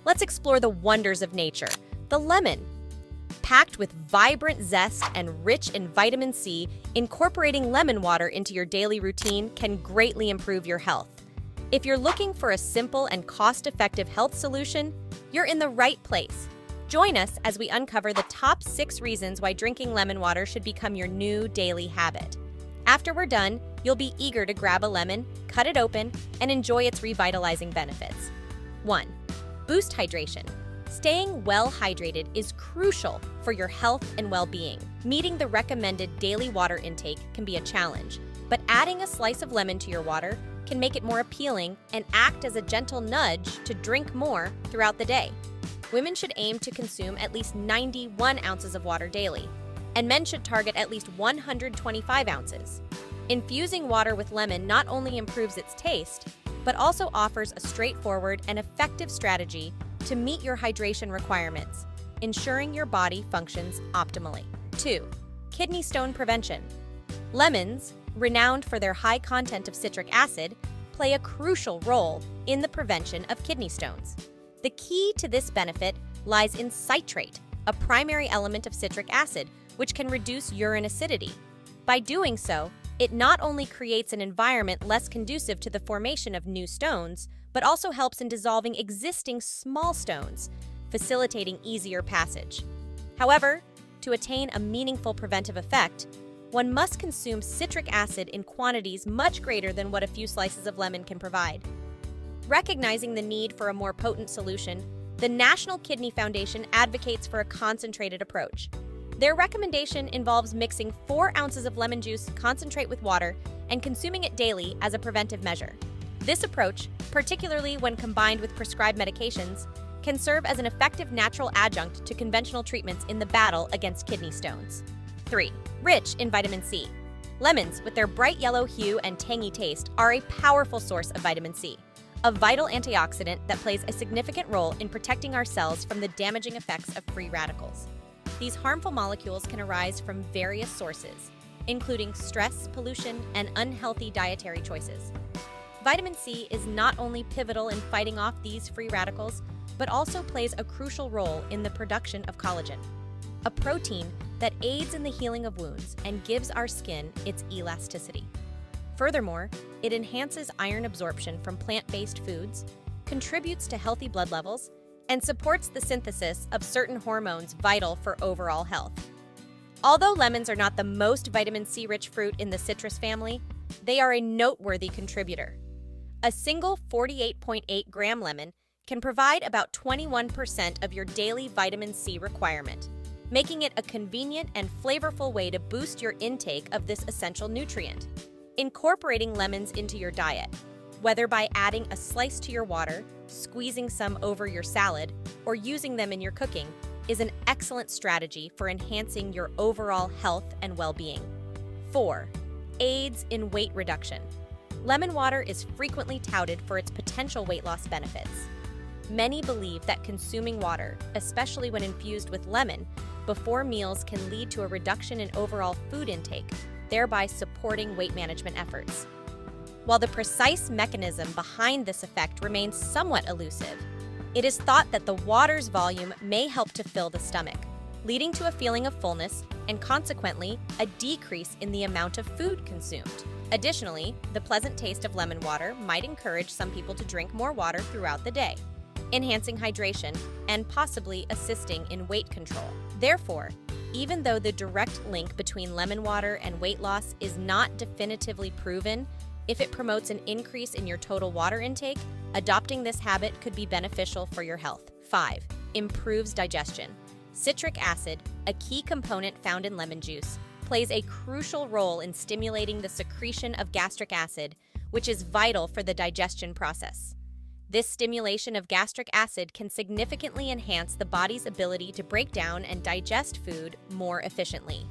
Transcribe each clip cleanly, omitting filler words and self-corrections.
let's explore the wonders of nature. The lemon. Packed with vibrant zest and rich in vitamin C, incorporating lemon water into your daily routine can greatly improve your health. If you're looking for a simple and cost-effective health solution, you're in the right place. Join us as we uncover the top 6 reasons why drinking lemon water should become your new daily habit. After we're done, you'll be eager to grab a lemon, cut it open, and enjoy its revitalizing benefits. 1. Boost hydration. Staying well hydrated is crucial for your health and well-being. Meeting the recommended daily water intake can be a challenge, but adding a slice of lemon to your water can make it more appealing and act as a gentle nudge to drink more throughout the day. Women should aim to consume at least 91 ounces of water daily, and men should target at least 125 ounces. Infusing water with lemon not only improves its taste, but also offers a straightforward and effective strategy to meet your hydration requirements, ensuring your body functions optimally. 2. Kidney stone prevention. Lemons, renowned for their high content of citric acid, play a crucial role in the prevention of kidney stones. The key to this benefit lies in citrate, a primary element of citric acid, which can reduce urine acidity. By doing so, it not only creates an environment less conducive to the formation of new stones, but also helps in dissolving existing small stones, facilitating easier passage. However, to attain a meaningful preventive effect, one must consume citric acid in quantities much greater than what a few slices of lemon can provide. Recognizing the need for a more potent solution, the National Kidney Foundation advocates for a concentrated approach. Their recommendation involves mixing 4 ounces of lemon juice concentrate with water and consuming it daily as a preventive measure. This approach, particularly when combined with prescribed medications, can serve as an effective natural adjunct to conventional treatments in the battle against kidney stones. 3. Rich in vitamin C. Lemons, with their bright yellow hue and tangy taste, are a powerful source of vitamin C, a vital antioxidant that plays a significant role in protecting our cells from the damaging effects of free radicals. These harmful molecules can arise from various sources, including stress, pollution, and unhealthy dietary choices. Vitamin C is not only pivotal in fighting off these free radicals, but also plays a crucial role in the production of collagen, a protein that aids in the healing of wounds and gives our skin its elasticity. Furthermore, it enhances iron absorption from plant-based foods, contributes to healthy blood levels, and supports the synthesis of certain hormones vital for overall health. Although lemons are not the most vitamin C-rich fruit in the citrus family, they are a noteworthy contributor. A single 48.8-gram lemon can provide about 21% of your daily vitamin C requirement, making it a convenient and flavorful way to boost your intake of this essential nutrient. Incorporating lemons into your diet, whether by adding a slice to your water, squeezing some over your salad, or using them in your cooking, is an excellent strategy for enhancing your overall health and well-being. 4. Aids in weight reduction. Lemon water is frequently touted for its potential weight loss benefits. Many believe that consuming water, especially when infused with lemon, before meals can lead to a reduction in overall food intake, thereby supporting weight management efforts. While the precise mechanism behind this effect remains somewhat elusive, it is thought that the water's volume may help to fill the stomach, leading to a feeling of fullness and consequently a decrease in the amount of food consumed. Additionally, the pleasant taste of lemon water might encourage some people to drink more water throughout the day, enhancing hydration and possibly assisting in weight control. Therefore, even though the direct link between lemon water and weight loss is not definitively proven, if it promotes an increase in your total water intake, adopting this habit could be beneficial for your health. 5. Improves digestion. Citric acid, a key component found in lemon juice, plays a crucial role in stimulating the secretion of gastric acid, which is vital for the digestion process. This stimulation of gastric acid can significantly enhance the body's ability to break down and digest food more efficiently.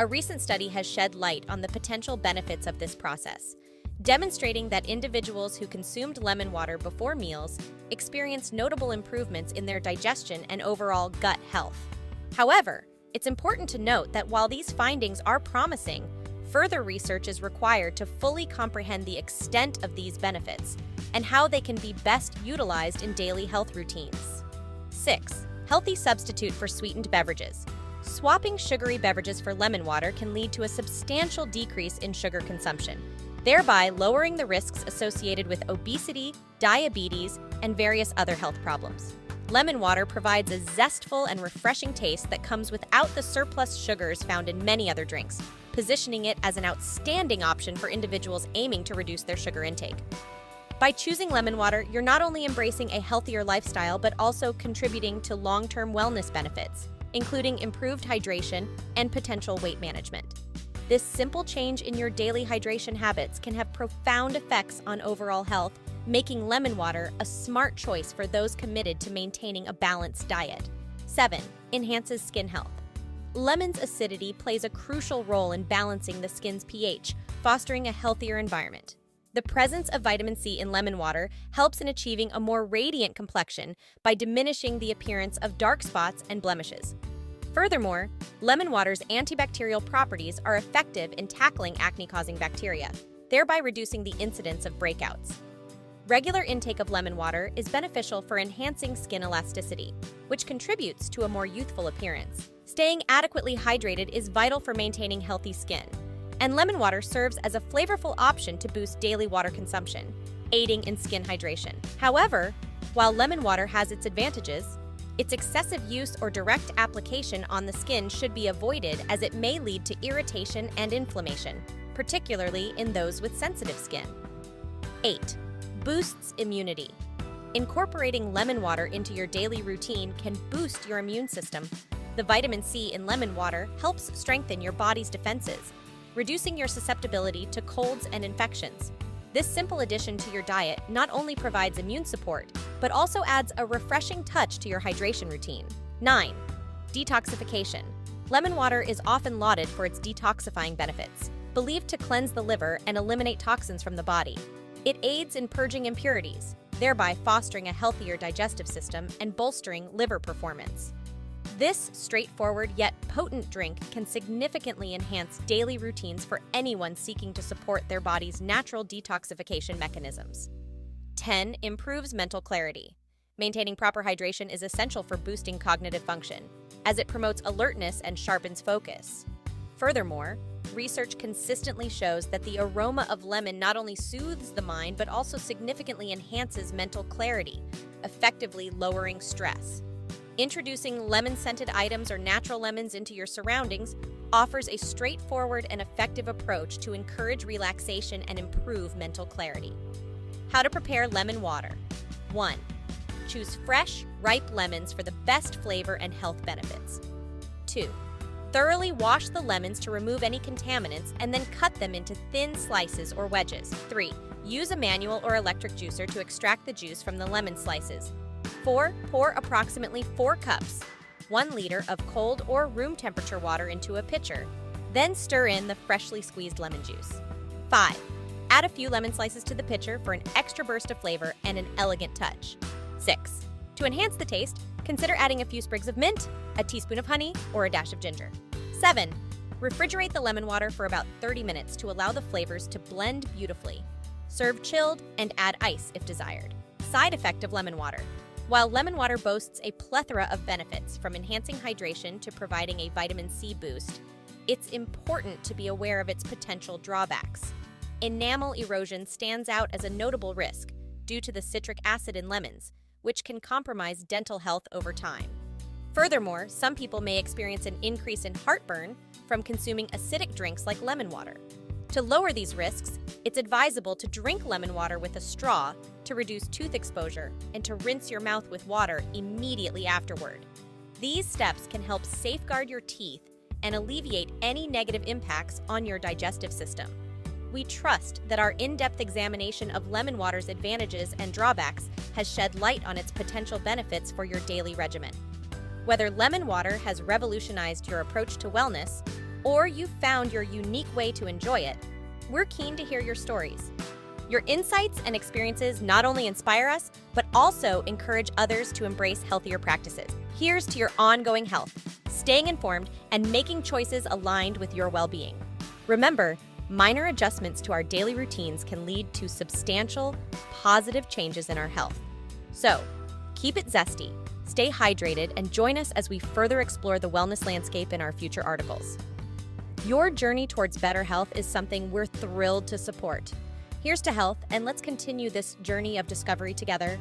A recent study has shed light on the potential benefits of this process, demonstrating that individuals who consumed lemon water before meals experienced notable improvements in their digestion and overall gut health. However, it's important to note that while these findings are promising, further research is required to fully comprehend the extent of these benefits and how they can be best utilized in daily health routines. 6. Healthy substitute for sweetened beverages. Swapping sugary beverages for lemon water can lead to a substantial decrease in sugar consumption, thereby lowering the risks associated with obesity, diabetes, and various other health problems. Lemon water provides a zestful and refreshing taste that comes without the surplus sugars found in many other drinks, positioning it as an outstanding option for individuals aiming to reduce their sugar intake. By choosing lemon water, you're not only embracing a healthier lifestyle, but also contributing to long-term wellness benefits, including improved hydration and potential weight management. This simple change in your daily hydration habits can have profound effects on overall health, making lemon water a smart choice for those committed to maintaining a balanced diet. 7. Enhances skin health. Lemon's acidity plays a crucial role in balancing the skin's pH, fostering a healthier environment. The presence of vitamin C in lemon water helps in achieving a more radiant complexion by diminishing the appearance of dark spots and blemishes. Furthermore, lemon water's antibacterial properties are effective in tackling acne-causing bacteria, thereby reducing the incidence of breakouts. Regular intake of lemon water is beneficial for enhancing skin elasticity, which contributes to a more youthful appearance. Staying adequately hydrated is vital for maintaining healthy skin, and lemon water serves as a flavorful option to boost daily water consumption, aiding in skin hydration. However, while lemon water has its advantages, its excessive use or direct application on the skin should be avoided, as it may lead to irritation and inflammation, particularly in those with sensitive skin. 8. Boosts immunity. Incorporating lemon water into your daily routine can boost your immune system. The vitamin C in lemon water helps strengthen your body's defenses, reducing your susceptibility to colds and infections. This simple addition to your diet not only provides immune support, but also adds a refreshing touch to your hydration routine. 9. Detoxification. Lemon water is often lauded for its detoxifying benefits, believed to cleanse the liver and eliminate toxins from the body. It aids in purging impurities, thereby fostering a healthier digestive system and bolstering liver performance. This straightforward yet potent drink can significantly enhance daily routines for anyone seeking to support their body's natural detoxification mechanisms. 10. Improves mental clarity. Maintaining proper hydration is essential for boosting cognitive function, as it promotes alertness and sharpens focus. Furthermore, research consistently shows that the aroma of lemon not only soothes the mind, but also significantly enhances mental clarity, effectively lowering stress. Introducing lemon-scented items or natural lemons into your surroundings offers a straightforward and effective approach to encourage relaxation and improve mental clarity. How to prepare lemon water. 1. Choose fresh, ripe lemons for the best flavor and health benefits. 2. Thoroughly wash the lemons to remove any contaminants and then cut them into thin slices or wedges. 3. Use a manual or electric juicer to extract the juice from the lemon slices. 4. Pour approximately 4 cups, 1 liter of cold or room temperature water into a pitcher. Then stir in the freshly squeezed lemon juice. 5. Add a few lemon slices to the pitcher for an extra burst of flavor and an elegant touch. 6. To enhance the taste, consider adding a few sprigs of mint, a teaspoon of honey, or a dash of ginger. 7. Refrigerate the lemon water for about 30 minutes to allow the flavors to blend beautifully. Serve chilled and add ice if desired. Side effect of lemon water. While lemon water boasts a plethora of benefits, from enhancing hydration to providing a vitamin C boost, it's important to be aware of its potential drawbacks. Enamel erosion stands out as a notable risk due to the citric acid in lemons, which can compromise dental health over time. Furthermore, some people may experience an increase in heartburn from consuming acidic drinks like lemon water. To lower these risks, it's advisable to drink lemon water with a straw to reduce tooth exposure and to rinse your mouth with water immediately afterward. These steps can help safeguard your teeth and alleviate any negative impacts on your digestive system. We trust that our in-depth examination of lemon water's advantages and drawbacks has shed light on its potential benefits for your daily regimen. Whether lemon water has revolutionized your approach to wellness, or you've found your unique way to enjoy it, we're keen to hear your stories. Your insights and experiences not only inspire us, but also encourage others to embrace healthier practices. Here's to your ongoing health, staying informed, and making choices aligned with your well-being. Remember, minor adjustments to our daily routines can lead to substantial, positive changes in our health. So, Keep it zesty, stay hydrated, and join us as we further explore the wellness landscape in our future articles. Your journey towards better health is something we're thrilled to support. Here's to health, and let's continue this journey of discovery together.